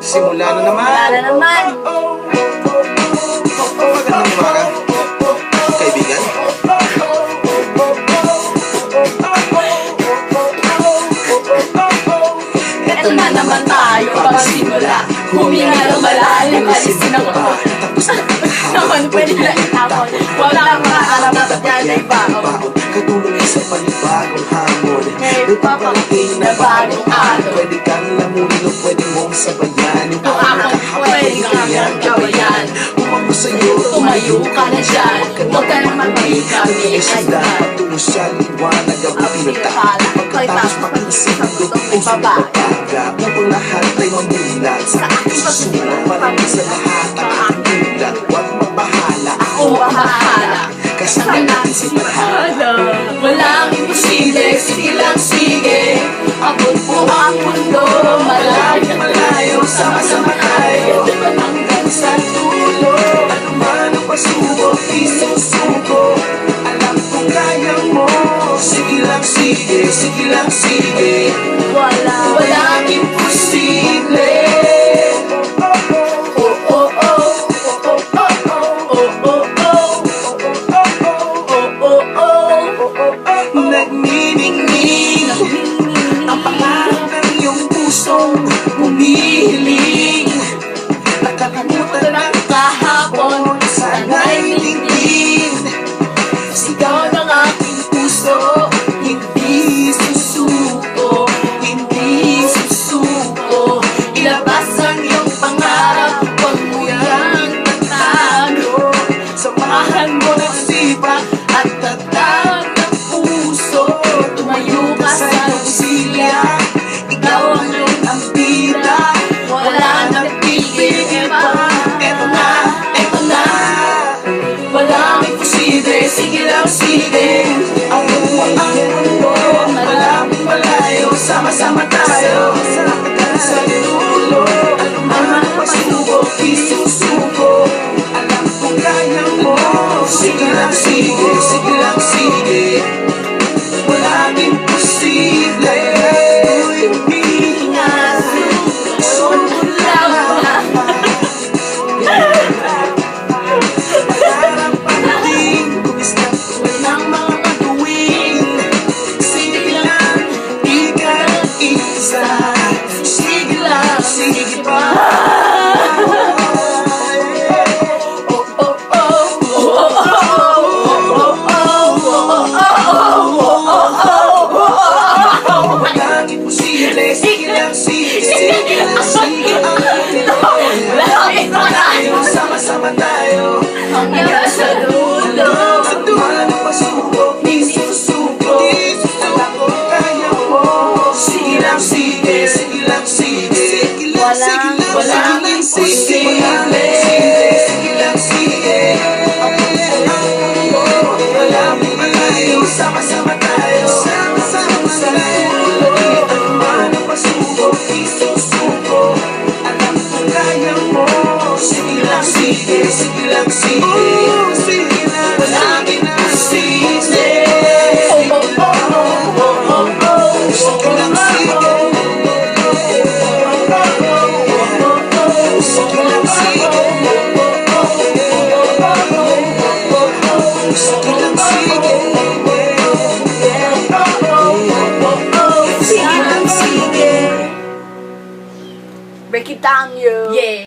Simula na naman. Wala naman. Magandang umaga, kaibigan. Ito na naman tayo pagsimula. Huminga ng malalim, alisin ang mga. Tapos na Naman pwede na itapon. Walang makakalamat at yan ay baon. katulong sa panibagong hamon. May papalagay na bagong araw. Pwede kang lamunin o pwede mong sabayan. Yung Kung ako pwede kang gawayan. Umamo sa'yo, Tumayo ka na dyan. Huwag ka naman may kami Isa ay dapat tungo sa liwanag ang pinagtala. Pagkatapos makinisip ang lutong sa babaga. Upang lahat ay mamulat sa aking pagsulat. Maraming sa lahat ang aking ulat. Huwag mabahala, ako bahala. kasama natin si Tadhana. Walang imposible, sige lang sige. Abot po ang mundo, malayo sama-sama tayo. Hanggang sa dulo, ano man ang pasubok, isusuko. Alam kong kaya mo. Sige lang sige, sige lang sige. Walang imposible. Oh, oh, oh. Oh, oh, oh. Oh, oh, oh. Oh, oh, oh. Nagniningning ang pangarap ng iyong pusong humihiling. Nakalimutan ang Kahapon, sana'y tingin. sigaw ng aking puso. Hindi susuko, Hindi susuko. Ilabas ang iyong pangarap. Huwag mo yang tatago. samahan mo ng sipa At tatag ng puso. Tumayo ka sa silya. ikaw ang iyong ang bida. Wala nang pipigil pa. Eto na, eto na. Walang imposible. Sige lang, sige. Ang mundo, malaming malayo. Sama-sama tayo hanggang sa dulo. Ano man ang pasubok, isusuko. Alam kong kaya mo. Sige lang, sige, sige lang, sige. Walang imposible. Ingat. Sumulaw na. Parang pagdating, bumis na tuloy ng mga tuwing. Sige lang, di ka nag-iisa. Sige lang, sige pa. Walang imposible. Sige lang, sige, sige lang, sige. Sama-sama tayo. Hanggang sa dulo. Sa dulo ng pasubok, isusuko. Alam ko kaya mo. Sige lang, sige, sige lang, sige. Walang imposible. Sige lang, sige. Malaming malayo, sama-sama tayo. Sama-sama sa dulo. Ano man ang pasubok, isusuko. Alam ko kaya mo. Sige lang, sige, sige lang, sige. Walang imposible. Sige lang, sige. Sige lang, sige. Sige lang, sige. Sige lang, sige. Break it down, you. Yeah.